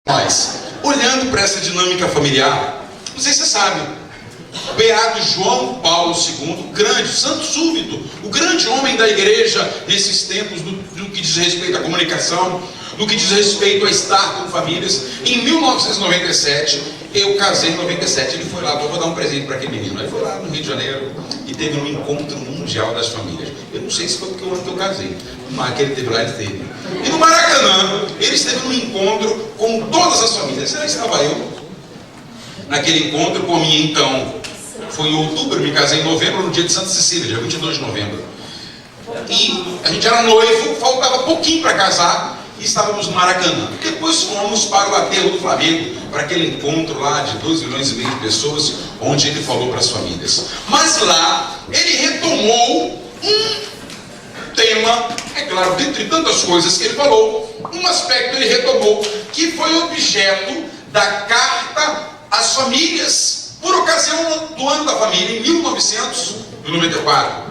Mas, olhando para essa dinâmica familiar, não sei se você sabe, beato João Paulo II, o grande, santo súbito, o grande homem da igreja nesses tempos, no que diz respeito à comunicação, no que diz respeito a estar com famílias. Em 1997, eu casei em 97, ele foi lá, vou dar um presente para aquele menino. Ele foi lá no Rio de Janeiro e teve um encontro mundial das famílias. Eu não sei se foi porque o ano que eu casei, mas que ele teve lá, ele teve. E no Maracanã, ele esteve num encontro com todas as famílias. Aí estava eu, naquele encontro com a minha então, foi em outubro, eu me casei em novembro, no dia de Santa Cecília, dia 22 de novembro. E a gente era noivo, faltava pouquinho para casar, e estávamos no Maracanã. Depois fomos para o aterro do Flamengo, para aquele encontro lá de 2,5 milhões de pessoas, onde ele falou para as famílias. Mas lá, ele retomou um tema, é claro, dentre tantas coisas que ele falou, um aspecto ele retomou, que foi objeto da carta às famílias, por ocasião do ano da família, em 1994.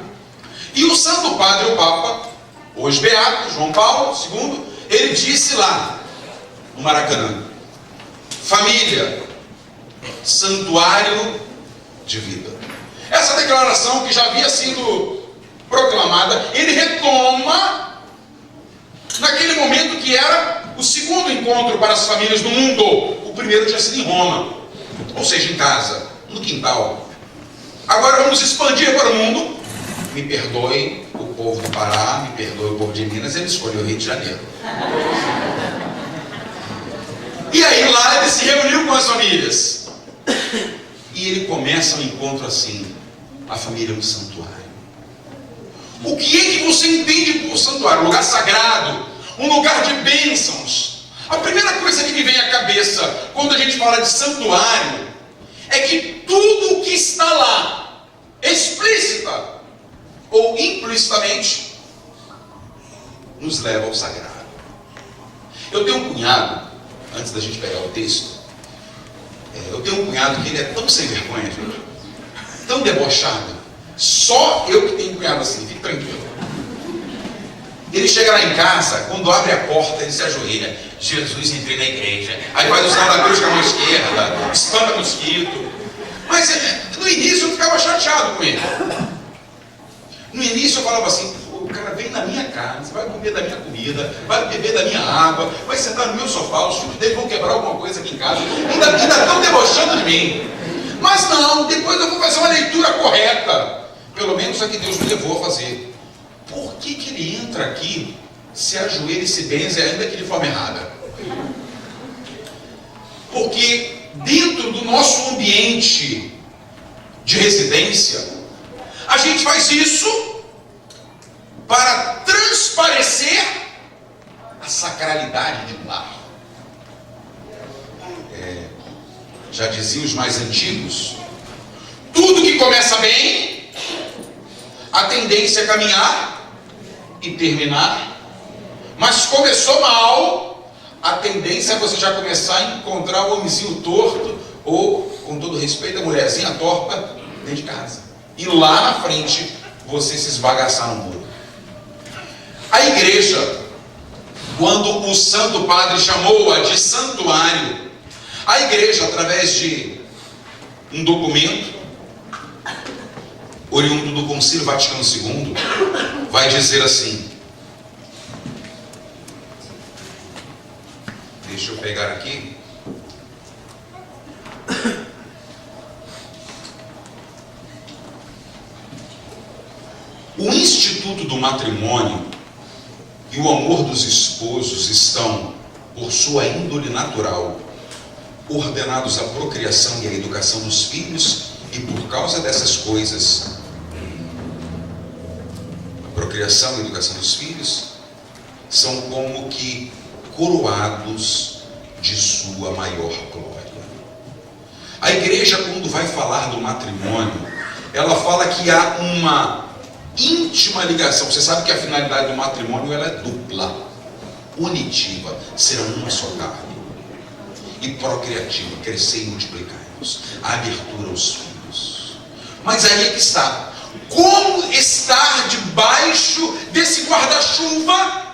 E o Santo Padre, o Papa, hoje beato, João Paulo II, ele disse lá, no Maracanã: família, santuário de vida. Essa declaração que já havia sido proclamada, ele retoma naquele momento que era o segundo encontro para as famílias do mundo. O primeiro tinha sido em Roma, ou seja, em casa, no quintal. Agora vamos expandir para o mundo. Me perdoe o povo do Pará, me perdoe o povo de Minas, ele escolheu o Rio de Janeiro. E aí lá ele se reuniu com as famílias. E ele começa um encontro assim: a família é um santuário. O que é que você entende por santuário? Um lugar sagrado, um lugar de bênçãos. A primeira coisa que me vem à cabeça quando a gente fala de santuário é que tudo o que está lá, explícita ou implicitamente, nos leva ao sagrado. Eu tenho um cunhado, antes da gente pegar o texto, eu tenho um cunhado que ele é tão sem vergonha, gente, tão debochado. Só eu que tenho um cunhado assim, fique tranquilo. Ele chega lá em casa, quando abre a porta, ele se ajoelha: Jesus, entrei na igreja. Aí faz o sinal da cruz com a mão esquerda, espanta mosquito. Mas no início eu ficava chateado com ele. No início eu falava assim: o cara vem na minha casa, vai comer da minha comida, vai beber da minha água, vai sentar no meu sofá, os filhos dele vão quebrar alguma coisa aqui em casa, ainda estão debochando de mim. Mas não, depois eu vou fazer uma leitura correta, pelo menos a que Deus me levou a fazer. Por que ele entra aqui, se ajoelha e se benze, ainda que de forma errada? Porque dentro do nosso ambiente de residência, a gente faz isso para transparecer a sacralidade de um lar. Já diziam os mais antigos: tudo que começa bem, a tendência é caminhar e terminar. Mas começou mal, a tendência é você já começar a encontrar o homenzinho torto, ou, com todo respeito, a mulherzinha torta dentro de casa. E lá na frente, você se esbagaçar no muro. A igreja, quando o Santo Padre chamou-a de santuário, a igreja, através de um documento oriundo do Concílio Vaticano II, vai dizer assim, deixa eu pegar aqui, o instituto do matrimônio e o amor dos esposos estão, por sua índole natural, ordenados à procriação e à educação dos filhos, e por causa dessas coisas, a procriação e a educação dos filhos são como que coroados de sua maior glória. A igreja, quando vai falar do matrimônio, ela fala que há uma íntima ligação. Você sabe que a finalidade do matrimônio ela é dupla, unitiva, serão uma só carne, e procriativa, crescer e multiplicar-nos, a abertura aos filhos. Mas aí é que está: como estar debaixo desse guarda-chuva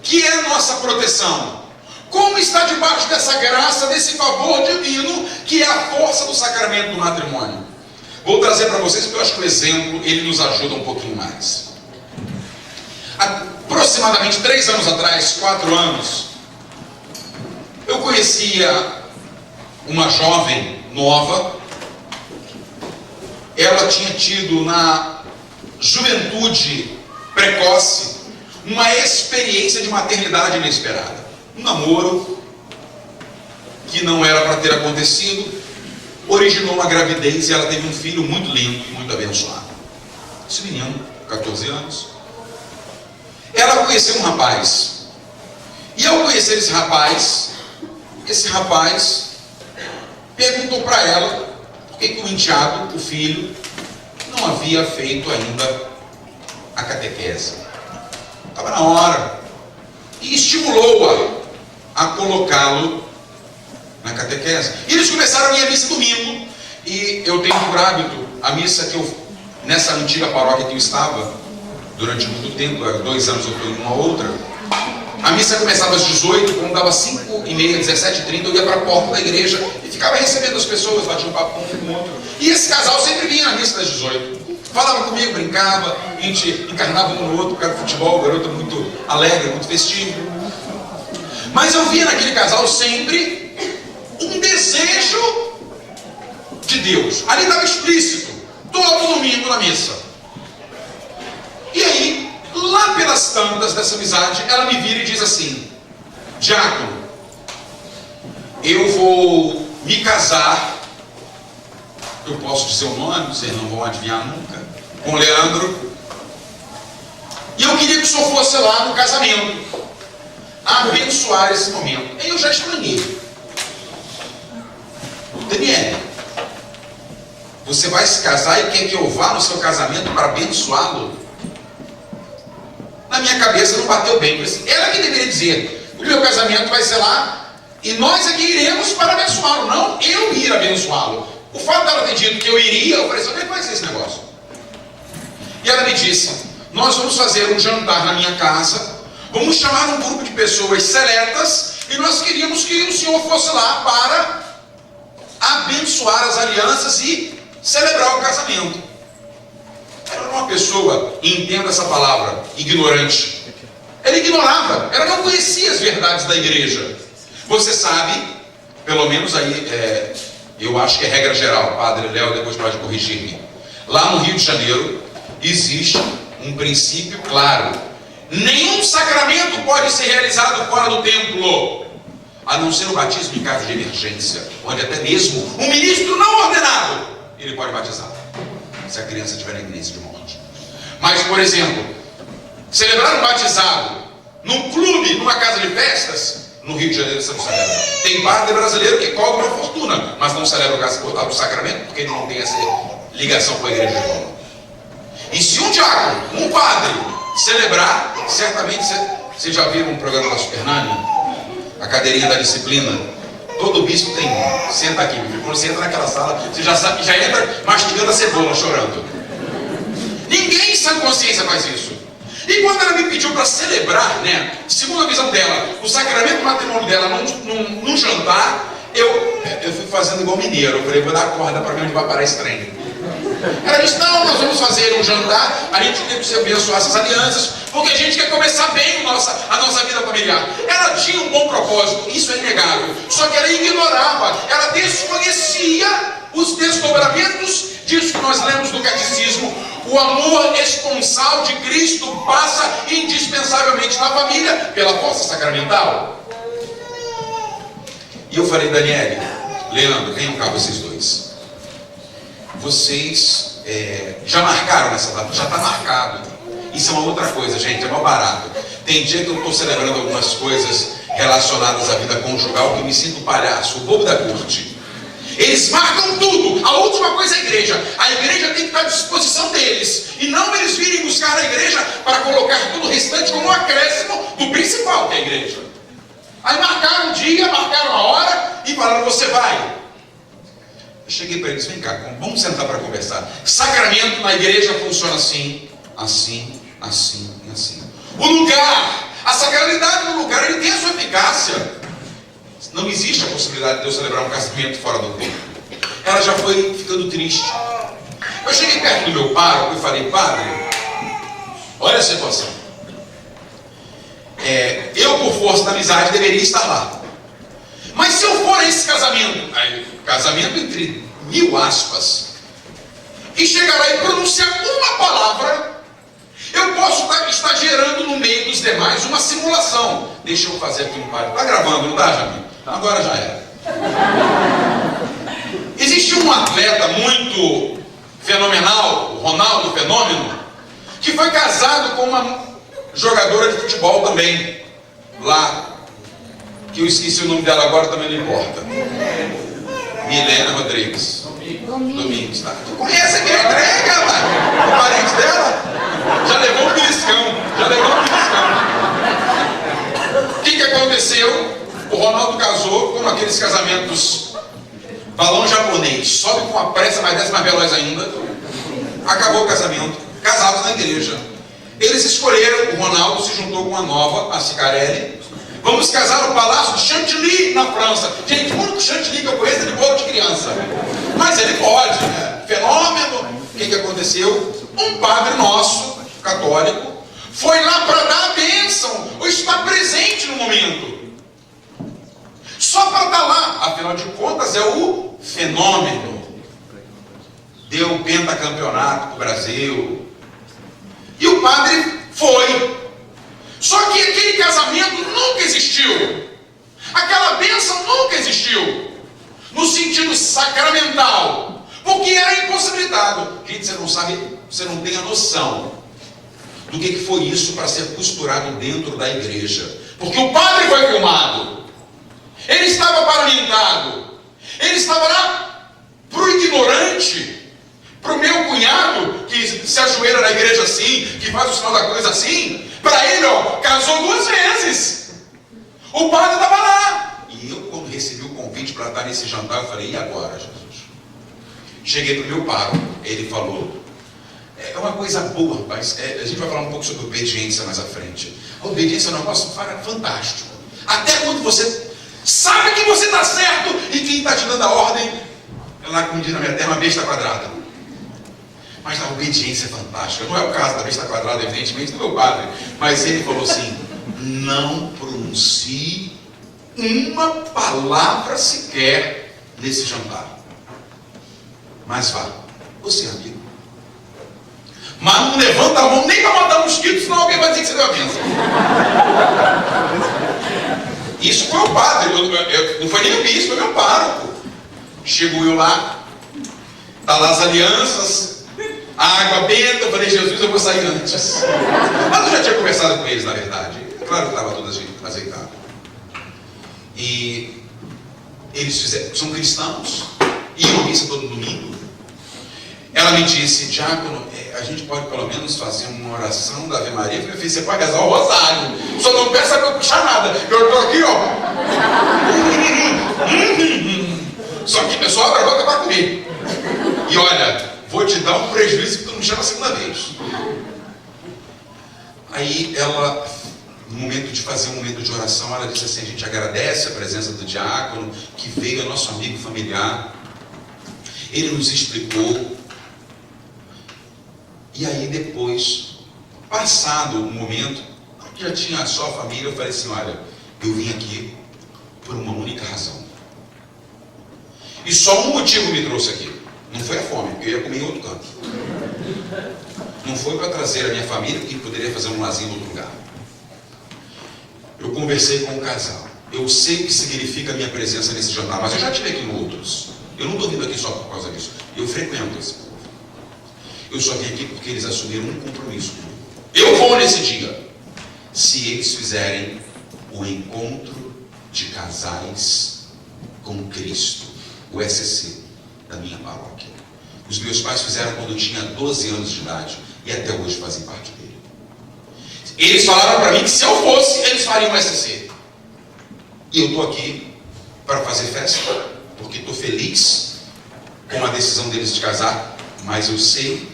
que é a nossa proteção? Como está debaixo dessa graça, desse favor divino, que é a força do sacramento do matrimônio? Vou trazer para vocês, porque eu acho que o exemplo, ele nos ajuda um pouquinho mais. Aproximadamente 3 anos atrás, 4 anos, eu conhecia uma jovem nova. Ela tinha tido na juventude precoce uma experiência de maternidade inesperada. Um namoro que não era para ter acontecido originou uma gravidez e ela teve um filho muito lindo e muito abençoado. Esse menino, 14 anos, ela conheceu um rapaz. E ao conhecer esse rapaz perguntou para ela por que o enteado, o filho, não havia feito ainda a catequese. Estava na hora. E estimulou-a a colocá-lo na catequese. E eles começaram a ir à missa domingo. E eu tenho por hábito, a missa que eu, nessa antiga paróquia que eu estava, durante muito tempo, há 2 anos eu estou em uma outra, a missa começava às 18, quando dava 5h30, 17h30, eu ia para a porta da igreja e ficava recebendo as pessoas, batia um papo com um com o outro. E esse casal sempre vinha na missa das 18. Falava comigo, brincava, a gente encarnava um no outro, por causa do futebol, o garoto muito alegre, muito festivo. Mas eu via naquele casal sempre um desejo de Deus. Ali estava explícito, todo domingo na missa. E aí, lá pelas tantas dessa amizade, ela me vira e diz assim: diácono, eu vou me casar, eu posso dizer o nome, vocês não vão adivinhar nunca, com o Leandro, e eu queria que o senhor fosse lá no casamento, abençoar esse momento. Aí eu já estranhei. Daniel, você vai se casar e quer que eu vá no seu casamento para abençoá-lo? Na minha cabeça não bateu bem. Ela que deveria dizer: o meu casamento vai ser lá e nós aqui iremos para abençoá-lo, não eu ir abençoá-lo. O fato dela ter dito que eu iria, eu falei: como é que vai ser esse negócio? E ela me disse: nós vamos fazer um jantar na minha casa, vamos chamar um grupo de pessoas seletas e nós queríamos que o senhor fosse lá para abençoar as alianças e celebrar o casamento. Ela era uma pessoa, e entenda essa palavra, ignorante. Ela ignorava, ela não conhecia as verdades da igreja. Você sabe, pelo menos aí, eu acho que é regra geral, Padre Léo depois pode corrigir-me. Lá no Rio de Janeiro existe um princípio claro: nenhum sacramento pode ser realizado fora do templo, a não ser o batismo em caso de emergência, onde até mesmo um ministro não ordenado ele pode batizar, se a criança estiver na iminência de morte. Mas, por exemplo, celebrar um batizado num clube, numa casa de festas, no Rio de Janeiro você não celebra. Tem padre brasileiro que cobra uma fortuna, mas não celebra o sacramento porque ele não tem essa ligação com a igreja de Roma. E se um diácono, um padre, celebrar, certamente você já viu um programa da Super Nani, a cadeirinha da disciplina. Todo bispo tem um. Senta aqui, quando você entra naquela sala, você já sabe, já entra mastigando a cebola, chorando. Ninguém em sã consciência faz isso. E quando ela me pediu para celebrar, né, segundo a visão dela, o sacramento do matrimônio dela num jantar, eu fui fazendo igual mineiro. Eu falei: vou dar corda para ver onde vai parar esse trem. Ela disse: não, nós vamos fazer um jantar, a gente tem que abençoar essas alianças, porque a gente quer começar bem a nossa vida familiar. Ela tinha um bom propósito, isso é inegável, só que ela ignorava, ela desconhecia os desdobramentos disso que nós lemos no catecismo. O amor esponsal de Cristo passa indispensavelmente na família pela força sacramental. E eu falei: Daniele, Leandro, venham cá vocês dois. Vocês já marcaram essa data? Já está marcado. Isso é uma outra coisa, gente, é mal barato. Tem dia que eu estou celebrando algumas coisas relacionadas à vida conjugal que eu me sinto palhaço, o bobo da corte. Eles marcam tudo. A última coisa é a igreja. A igreja tem que estar à disposição deles, e não eles virem buscar a igreja para colocar tudo o restante como um acréscimo do principal, que é a igreja. Aí marcaram um dia, marcaram a hora e falaram: você vai. Eu cheguei para eles: vem cá, vamos sentar para conversar. Sacramento na igreja funciona assim, assim, assim e assim. O lugar, a sacralidade do lugar, ele tem a sua eficácia. não existe a possibilidade de eu celebrar um casamento fora do corpo. Ela já foi ficando triste. Eu cheguei perto do meu pároco e falei: padre, olha a situação. Eu, por força da amizade, deveria estar lá. Mas se eu for a esse casamento, casamento entre 1000 aspas, e chegar lá e pronunciar uma palavra, eu posso estar gerando no meio dos demais uma simulação. Deixa eu fazer aqui um padre. Está gravando, não está, Jamil? Agora já era. Existe um atleta muito fenomenal, o Ronaldo Fenômeno, que foi casado com uma jogadora de futebol também, lá, que eu esqueci o nome dela agora, também não importa. Milena Rodrigues. Domingos, tá? Tu conhece a minha entrega, o parente dela? Já levou um beliscão. O que aconteceu? O Ronaldo casou com aqueles casamentos balão japonês, sobe com uma pressa, mas desce mais veloz ainda. Acabou o casamento, casados na igreja. Eles escolheram, o Ronaldo se juntou com a nova, a Cicarelli. Vamos casar no Palácio de Chantilly, na França. Gente, o único Chantilly que eu conheço é de bolo de criança. Mas ele pode, né? Fenômeno. O que aconteceu? Um padre nosso, católico, foi lá para dar a bênção, ou estar presente no momento. Só para estar lá. Afinal de contas, é o fenômeno. Deu o pentacampeonato para o Brasil. E o padre foi. Só que aquele casamento nunca existiu. Aquela bênção nunca existiu. No sentido sacramental. Porque era impossibilitado. Gente, você não sabe, você não tem a noção do que foi isso para ser costurado dentro da igreja. Porque o padre foi filmado. Ele estava paramentado. Ele estava lá para o ignorante, para o meu cunhado, que se ajoelha na igreja assim, que faz o sinal da cruz assim. Para ele, casou 2 vezes. O padre estava lá. E eu, quando recebi o convite para estar nesse jantar, eu falei: e agora, Jesus? Cheguei para o meu pároco. Ele falou: é uma coisa boa, rapaz. A gente vai falar um pouco sobre obediência mais à frente. A obediência é um negócio fantástico. Até quando você sabe que você está certo e quem está te dando a ordem, lá como diz na minha terra, uma besta quadrada. Mas a obediência é fantástica. Não é o caso da besta quadrada, evidentemente, do meu padre. Mas ele falou assim: não pronuncie uma palavra sequer nesse jantar. Mas vá, você é amigo. Mas não levanta a mão nem para matar um mosquito, senão alguém vai dizer que você deu a bênção. Isso foi o padre, não foi nem o bispo, foi meu pároco. Chegou eu lá, tá lá as alianças, a água benta. Eu falei: Jesus, eu vou sair antes. Mas eu já tinha conversado com eles, na verdade. Claro que estava tudo azeitado. E eles são cristãos, iam à missa todo domingo. Ela me disse: diácono, a gente pode pelo menos fazer uma oração da Ave Maria? Eu falei: você pode rezar o rosário, só não peça para eu puxar nada. Eu estou aqui, só que o pessoal abre a boca para comer. E olha, vou te dar um prejuízo que tu não chama a segunda vez. Aí ela, no momento de fazer um momento de oração, ela disse assim: a gente agradece a presença do diácono, que veio, é nosso amigo familiar. Ele nos explicou. E aí depois, passado o momento, que já tinha só a família, eu falei assim: olha, eu vim aqui por uma única razão. E só um motivo me trouxe aqui. Não foi a fome, porque eu ia comer em outro canto. Não foi para trazer a minha família, que poderia fazer um lazer em outro lugar. Eu conversei com o casal. Eu sei o que significa a minha presença nesse jantar, mas eu já tive aqui em outros. Eu não estou vindo aqui só por causa disso. Eu frequento esse povo. Eu só vim aqui porque eles assumiram um compromisso comigo. Eu vou nesse dia, se eles fizerem o encontro de casais com Cristo, o SC da minha paróquia. Os meus pais fizeram quando eu tinha 12 anos de idade e até hoje fazem parte dele. Eles falaram para mim que se eu fosse, eles fariam o SC. E eu estou aqui para fazer festa, porque estou feliz com a decisão deles de casar, mas eu sei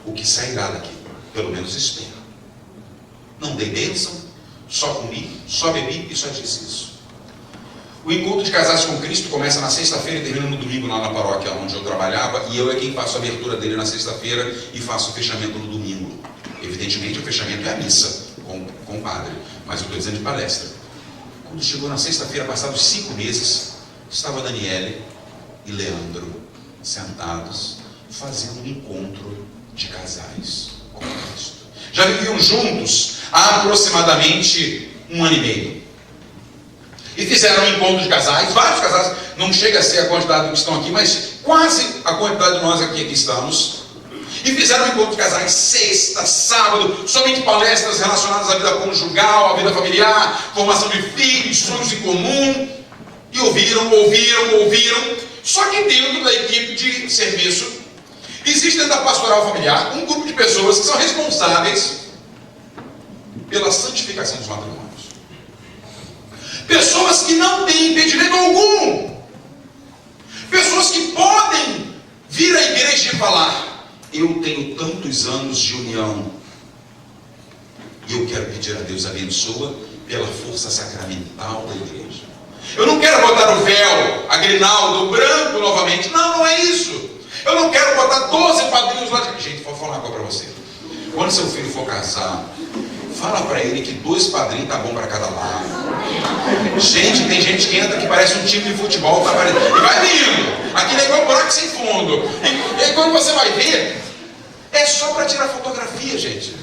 o que sairá daqui, pelo menos espero. Não dei bênção, só comi, só bebi e só disse isso. O encontro de casais com Cristo começa na sexta-feira e termina no domingo lá na paróquia onde eu trabalhava, e eu é quem faço a abertura dele na sexta-feira e faço o fechamento no domingo. Evidentemente o fechamento é a missa com o padre, mas eu estou dizendo de palestra. Quando chegou na sexta-feira, passados 5 meses, estava Daniele e Leandro sentados fazendo um encontro de casais com Cristo. Já viviam juntos há aproximadamente 1 ano e meio. E fizeram um encontro de casais, vários casais, não chega a ser a quantidade que estão aqui, mas quase a quantidade de nós aqui estamos. E fizeram um encontro de casais sexta, sábado, somente palestras relacionadas à vida conjugal, à vida familiar, formação de filhos, sonhos em comum. E ouviram. Só que dentro da equipe de serviço, existe dentro da pastoral familiar um grupo de pessoas que são responsáveis pela santificação dos matrimônios. Pessoas que não têm impedimento algum. Pessoas que podem vir à igreja e falar: eu tenho tantos anos de união e eu quero pedir a Deus abençoa pela força sacramental da igreja. Eu não quero botar o véu, a grinalda, o branco novamente. Não é isso. Eu não quero botar 12 padrinhos lá de... Gente, vou falar uma coisa para você. Quando seu filho for casar, fala para ele que 2 padrinhos tá bom para cada lado. Gente, tem gente que entra que parece um time de futebol, tá parecendo... e vai vindo. Aquilo é igual buraco sem fundo. E quando você vai ver, é só para tirar fotografia, gente.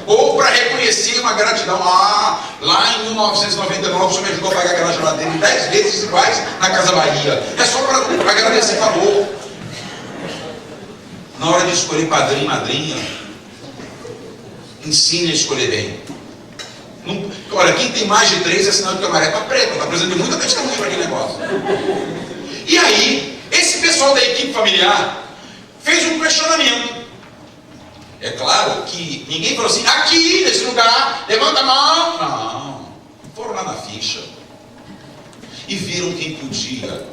Ou para reconhecer uma gratidão. Lá em 1999 o senhor me ajudou a pagar aquela geladeira em 10 vezes iguais na Casa Bahia. É só para agradecer favor. Na hora de escolher padrinho e madrinha, ensine a escolher bem. Olha, quem tem mais de 3 é sinal de que a maré está preta, está precisando de muita testemunha para aquele negócio. E aí, esse pessoal da equipe familiar fez um questionamento. É claro que ninguém falou assim: aqui nesse lugar, levanta a mão. Não, foram lá na ficha e viram quem podia.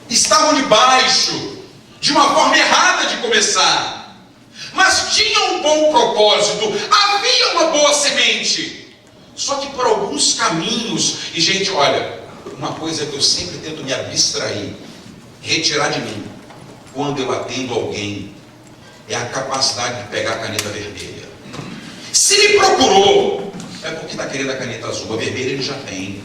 Estavam debaixo de uma forma errada de começar, mas tinham um bom propósito, havia uma boa semente. Só que por alguns caminhos, e gente, olha, uma coisa que eu sempre tento me abstrair, retirar de mim, quando eu atendo alguém, é a capacidade de pegar a caneta vermelha. Se me procurou, é porque está querendo a caneta azul. A vermelha ele já tem.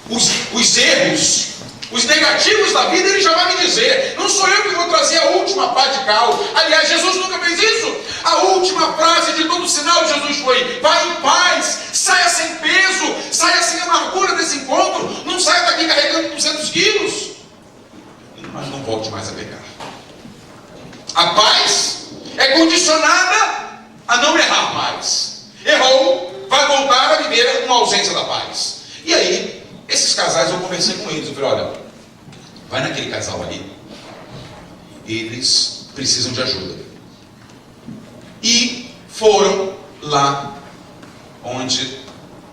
Os erros, os negativos da vida, ele já vai me dizer. Não sou eu que vou trazer a última pá de cal. Aliás, Jesus nunca fez isso. A última frase de todo sinal de Jesus foi: vai em paz, saia sem peso, saia sem amargura desse encontro, não saia daqui carregando 200 quilos. Mas não volte mais a pecar. A paz é condicionada a não errar mais. Errou, vai voltar a viver uma ausência da paz. E aí, esses casais, eu conversei com eles. Eu falei: olha, vai naquele casal ali, eles precisam de ajuda. E foram lá onde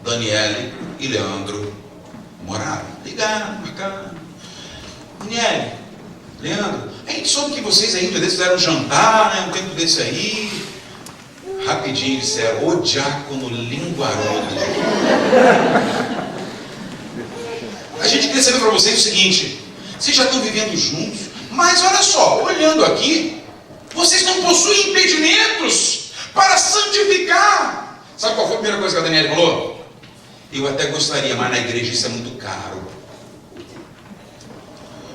Daniele e Leandro moraram. Ligaram, marcaram. Daniele, Leandro, a gente soube que vocês aí fizeram um jantar, né, um tempo desse aí. Rapidinho disseram: o diácono linguarudo. A gente queria saber para vocês o seguinte: vocês já estão vivendo juntos, mas olha só, olhando aqui, vocês não possuem impedimentos para santificar. Sabe qual foi a primeira coisa que a Daniela falou? Eu até gostaria, mas na igreja isso é muito caro.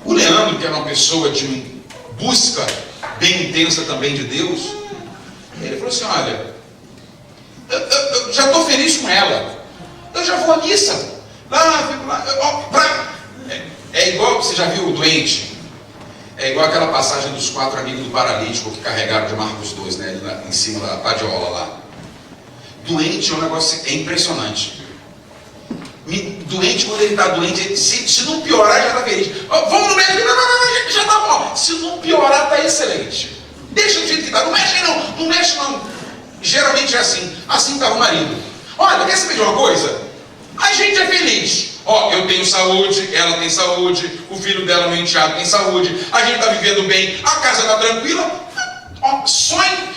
O Leandro, que era uma pessoa de busca bem intensa também de Deus, ele falou assim: olha, eu já estou feliz com ela, eu já vou à missa, fico lá, é igual, você já viu o doente? É igual aquela passagem dos 4 amigos do paralítico que carregaram de Marcos 2, né, em cima da padiola lá. Doente é um negócio, é impressionante. Doente, quando ele está doente, se não piorar, já está feliz. Vamos no médico, não, já está bom. Se não piorar, está excelente. Deixa do jeito que está, não mexe não. Geralmente é assim. Assim estava o marido. Olha, quer saber de uma coisa? A gente é feliz. Eu tenho saúde, ela tem saúde, o filho dela, meu enteado, tem saúde, a gente está vivendo bem, a casa está tranquila.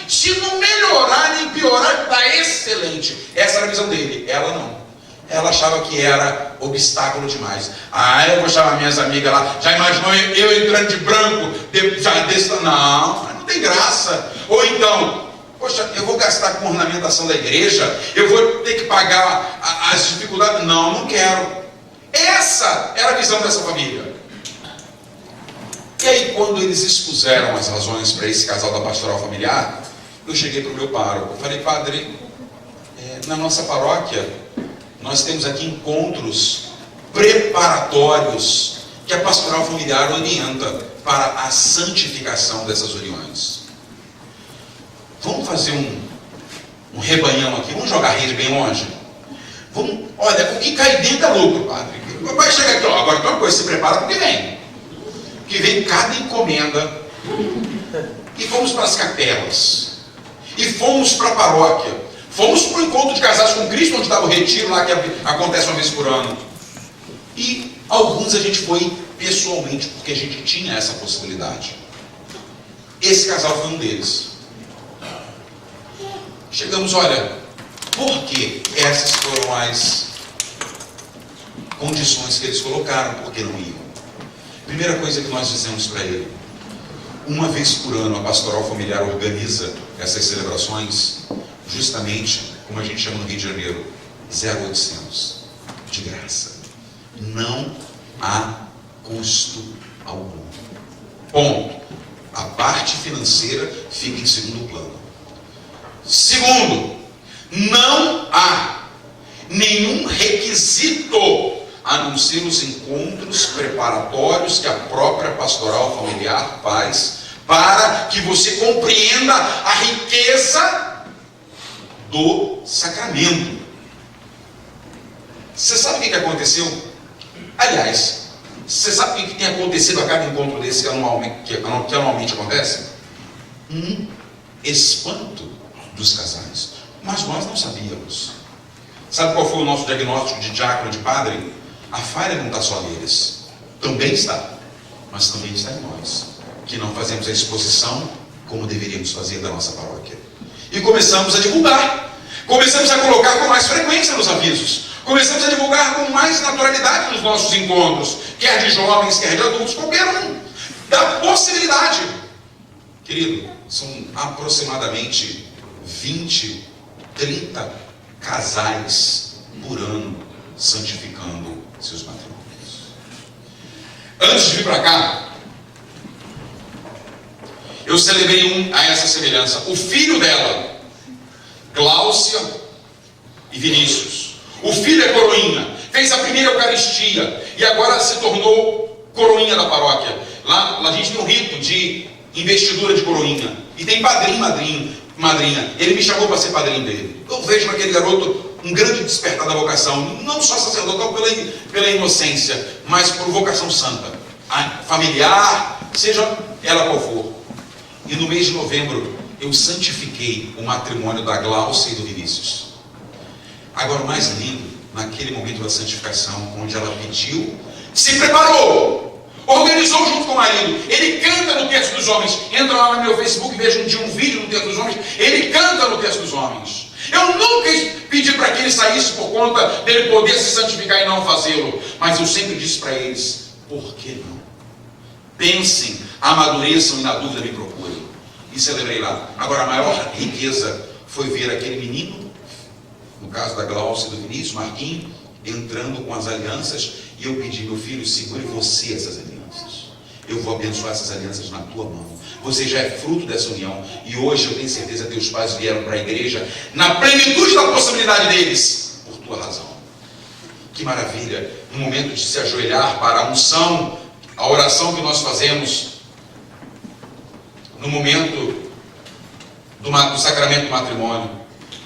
Se não melhorar nem piorar, está excelente. Essa era a visão dele. Ela não. Ela achava que era obstáculo demais. Ah, eu vou chamar minhas amigas lá. Já imaginou eu entrando de branco? Já desse... Não tem graça. Ou então, poxa, eu vou gastar com ornamentação da igreja? Eu vou ter que pagar as dificuldades? Não quero. Essa era a visão dessa família. E aí, quando eles expuseram as razões para esse casal da pastoral familiar, eu cheguei para o meu pároco. Falei, padre, na nossa paróquia, nós temos aqui encontros preparatórios que a pastoral familiar orienta para a santificação dessas uniões. Vamos fazer um rebanhão aqui, vamos jogar rede bem longe? Olha, o que cai dentro é lucro, padre. Vai chegar aqui, agora tem uma coisa, se prepara porque vem. Que vem cada encomenda. E fomos para as capelas. E fomos para a paróquia. Fomos para o encontro de casais com Cristo, onde estava o retiro lá que acontece uma vez por ano. E alguns a gente foi pessoalmente, porque a gente tinha essa possibilidade. Esse casal foi um deles. Chegamos, olha, por que essas foram as condições que eles colocaram, porque não iam? Primeira coisa que nós dizemos para ele: uma vez por ano a pastoral familiar organiza essas celebrações, justamente como a gente chama no Rio de Janeiro, 0800, de graça. Não há custo algum. Ponto. A parte financeira fica em segundo plano. Segundo, não há nenhum requisito a não ser os encontros preparatórios que a própria pastoral familiar faz para que você compreenda a riqueza do sacramento. Você sabe o que aconteceu? Aliás, você sabe o que tem acontecido a cada encontro desse que anualmente acontece? Um espanto dos casais. Mas nós não sabíamos. Sabe qual foi o nosso diagnóstico de diácono, de padre? A falha não está só neles. Também está. Mas também está em nós, que não fazemos a exposição como deveríamos fazer da nossa paróquia. E começamos a divulgar. Começamos a colocar com mais frequência nos avisos. Começamos a divulgar com mais naturalidade nos nossos encontros, quer de jovens, quer de adultos, qualquer um. Da possibilidade. Querido, são aproximadamente 20, 30 casais por ano santificando seus matrimônios. Antes de vir para cá, eu celebrei a essa semelhança. O filho dela, Gláucia e Vinícius. O filho é coroinha, fez a primeira Eucaristia e agora se tornou coroinha da paróquia. Lá a gente tem um rito de investidura de coroinha e tem padrinho, madrinha. Ele me chamou para ser padrinho dele. Eu vejo naquele garoto um grande despertar da vocação, não só sacerdotal pela inocência, mas por vocação santa, familiar, seja ela qual for. E no mês de novembro eu santifiquei o matrimônio da Gláucia e do Vinícius. Agora, o mais lindo, naquele momento da santificação, onde ela pediu, se preparou, organizou junto com o marido. Ele canta no Terço dos Homens. Entra lá no meu Facebook e veja um vídeo no Terço dos Homens. Ele canta no Terço dos Homens. Eu nunca pedi para que ele saísse por conta dele poder se santificar e não fazê-lo. Mas eu sempre disse para eles: por que não? Pensem, amadureçam e na dúvida me procurem. E celebrei lá. Agora, a maior riqueza foi ver aquele menino, no caso da Gláucia e do Vinícius, Marquinhos, entrando com as alianças, e eu pedi: meu filho, segure você essas alianças. Eu vou abençoar essas alianças na tua mão. Você já é fruto dessa união. E hoje eu tenho certeza que teus pais vieram para a igreja na plenitude da possibilidade deles, por tua razão. Que maravilha, no momento de se ajoelhar para a unção, a oração que nós fazemos, no momento do sacramento do matrimônio,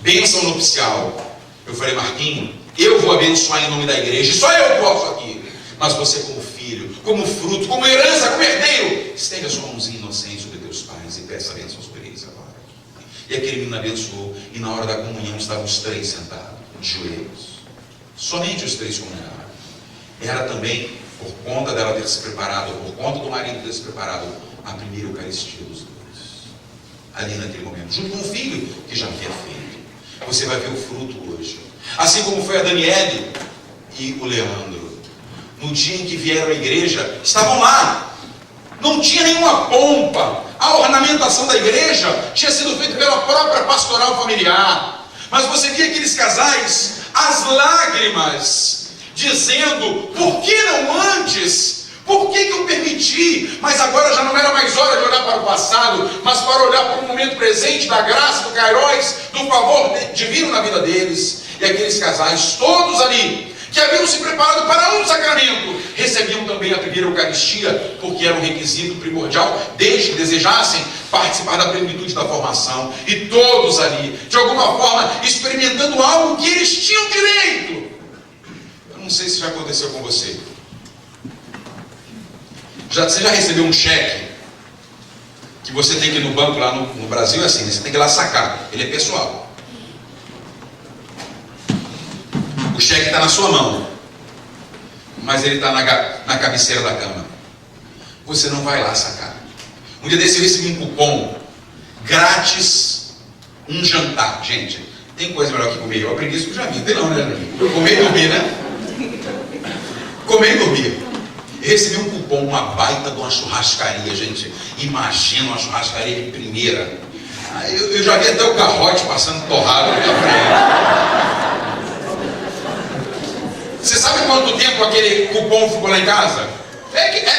bênção nupcial. Eu falei: Marquinhos, eu vou abençoar em nome da igreja, só eu posso aqui. Mas você, como filho, como fruto, como herança, como herdeiro, estende a sua mãozinha inocente sobre teus pais e peça a bênção sobre eles agora. E aquele menino abençoou, e na hora da comunhão estavam os três sentados, de joelhos. Somente os três comunharam. Era também, por conta dela ter se preparado, por conta do marido ter se preparado, a primeira Eucaristia dos dois. Ali naquele momento, junto com o filho que já havia feito. Você vai ver o fruto hoje. Assim como foi a Daniele e o Leandro. No dia em que vieram à igreja, estavam lá. Não tinha nenhuma pompa. A ornamentação da igreja tinha sido feita pela própria pastoral familiar. Mas você via aqueles casais, as lágrimas, dizendo: por que não antes? Por que eu permiti? Mas agora já não era mais hora de olhar para o passado, mas para olhar para o momento presente da graça, do kairos, do favor divino na vida deles. E aqueles casais, todos ali, que haviam se preparado para um sacramento, recebiam também a primeira Eucaristia, porque era um requisito primordial, desde que desejassem participar da plenitude da formação. E todos ali, de alguma forma, experimentando algo que eles tinham direito. Eu não sei se já aconteceu com você. Você já recebeu um cheque que você tem que ir no banco lá no Brasil, é assim, você tem que ir lá sacar, ele é pessoal. O cheque está na sua mão, mas ele está na cabeceira da cama. Você não vai lá sacar. Um dia desse eu recebi um cupom grátis, um jantar. Gente, tem coisa melhor que comer. Eu aprendi isso com o Jamil, tem não, né? Comer e dormir, né? Comer e dormir. Eu recebi um cupom, uma baita de uma churrascaria, gente. Imagina uma churrascaria de primeira. Eu já vi até o garrote passando torrado na minha frente. Você sabe quanto tempo aquele cupom ficou lá em casa?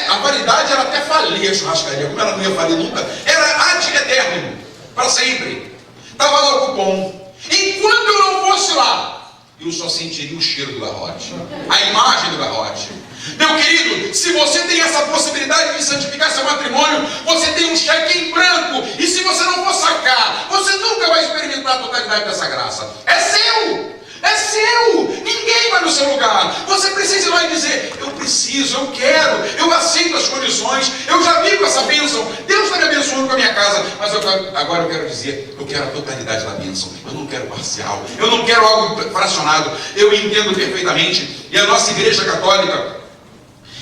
A validade era até falir a churrascaria. Como ela não ia falir nunca, era ad eterno, para sempre. Estava lá o cupom. Enquanto eu não fosse lá, eu só sentiria o cheiro do garrote, a imagem do garrote. Meu querido, se você tem essa possibilidade de santificar seu matrimônio, você tem um cheque em branco. E se você não for sacar, você nunca vai experimentar a totalidade dessa graça. É seu! É seu! Ninguém vai no seu lugar. Você precisa ir lá e dizer: eu preciso, eu quero, eu aceito as condições, eu já vivo essa bênção, Deus está me abençoando com a minha casa, mas agora eu quero dizer, eu quero a totalidade da bênção, eu não quero parcial, eu não quero algo fracionado. Eu entendo perfeitamente, e a nossa igreja católica,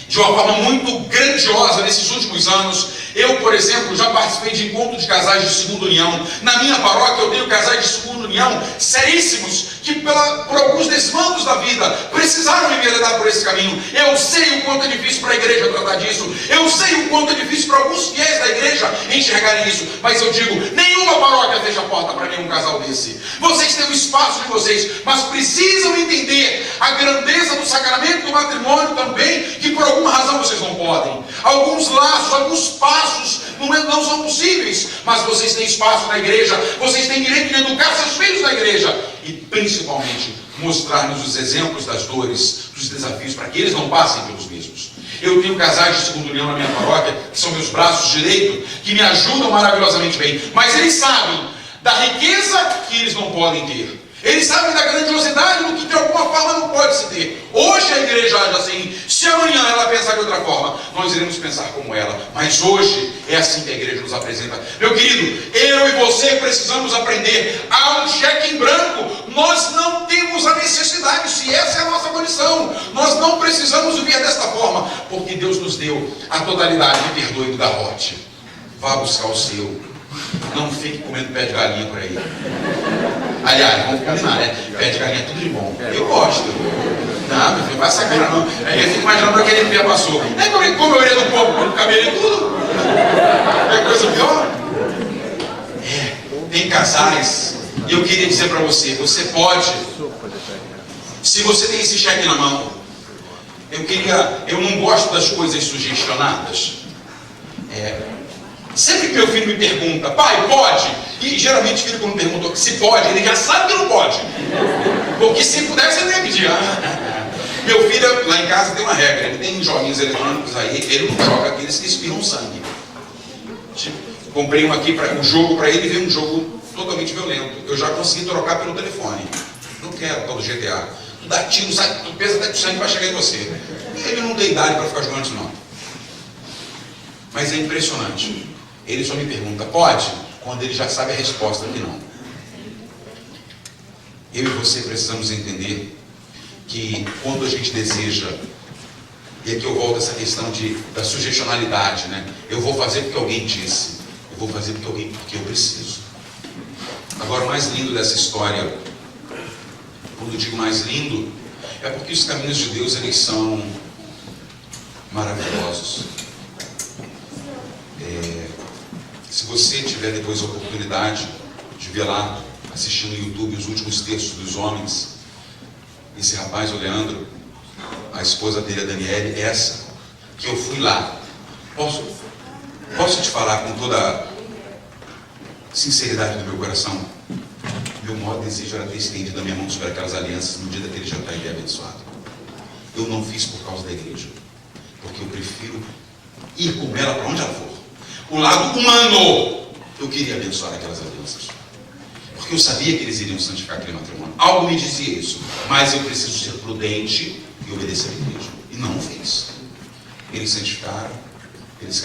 de uma forma muito grandiosa nesses últimos anos, eu, por exemplo, já participei de encontro de casais de segunda união. Na minha paróquia eu tenho casais de segunda união seríssimos, que por alguns desmandos da vida precisaram me enveredar por esse caminho. Eu sei o quanto é difícil para a igreja tratar disso, eu sei o quanto é difícil para alguns fiéis da igreja enxergarem isso, mas eu digo: nenhuma paróquia fecha a porta para nenhum casal desse. Vocês têm o espaço de vocês, mas precisam entender a grandeza do sacramento do matrimônio também, que por alguma razão vocês não podem. Alguns laços, alguns passos não são possíveis, mas vocês têm espaço na igreja, vocês têm direito de educar seus filhos na igreja e principalmente mostrar-nos os exemplos das dores, dos desafios, para que eles não passem pelos mesmos. Eu tenho casais de segunda união na minha paróquia, que são meus braços direitos, que me ajudam maravilhosamente bem, mas eles sabem da riqueza que eles não podem ter. Eles sabem da grandiosidade do que de alguma forma não pode se ter. Hoje a igreja age assim. Se amanhã ela pensar de outra forma, nós iremos pensar como ela. Mas hoje é assim que a igreja nos apresenta. Meu querido, eu e você precisamos aprender. Há um cheque em branco. Nós não temos a necessidade, se essa é a nossa condição. Nós não precisamos viver desta forma, porque Deus nos deu a totalidade. Me perdoe do garrote. Vá buscar o seu. Não fique comendo pé de galinha por aí. Aliás, vamos combinar, né? Pé de galinha é tudo de bom. Eu gosto. Não, meu filho, vai sacar não. Aí eu fico imaginando aquele pé passou. É como eu iria do povo com o cabelo e tudo. É coisa pior. Tem casais. E eu queria dizer para você: você pode. Se você tem esse cheque na mão. Eu não gosto das coisas sugestionadas. Sempre que meu filho me pergunta: pai, pode? E geralmente o filho, quando pergunta se pode, ele já sabe que não pode. Porque se pudesse, ele ia pedir. Meu filho, lá em casa, tem uma regra. Ele tem joguinhos eletrônicos aí, ele não joga aqueles que espirram sangue. Tipo, comprei um jogo para ele e veio um jogo totalmente violento. Eu já consegui trocar pelo telefone. Não quero tal do GTA. Tu dá tiro, tu pensa até que o sangue vai chegar em você. Ele não tem idade para ficar jogando isso não. Mas é impressionante. Ele só me pergunta: pode? Quando ele já sabe a resposta que não. Eu e você precisamos entender que quando a gente deseja, e aqui eu volto a essa questão da sugestionalidade, né? Eu vou fazer porque alguém disse, eu vou fazer porque eu preciso. Agora, o mais lindo dessa história quando eu digo mais lindo, é porque os caminhos de Deus, eles são maravilhosos. Se você tiver depois a oportunidade de ver lá, assistir no YouTube os últimos textos dos homens, esse rapaz, o Leandro, a esposa dele, a Daniele, essa, que eu fui lá. Posso te falar com toda a sinceridade do meu coração? Meu maior desejo era ter estendido a minha mão sobre aquelas alianças no dia daquele jantar e ter abençoado. Eu não fiz por causa da igreja, porque eu prefiro ir com ela para onde ela for. O lado humano, eu queria abençoar aquelas alianças, porque eu sabia que eles iriam santificar aquele matrimônio. Algo me dizia isso, mas eu preciso ser prudente e obedecer a igreja. E não o fez. Eles santificaram, eles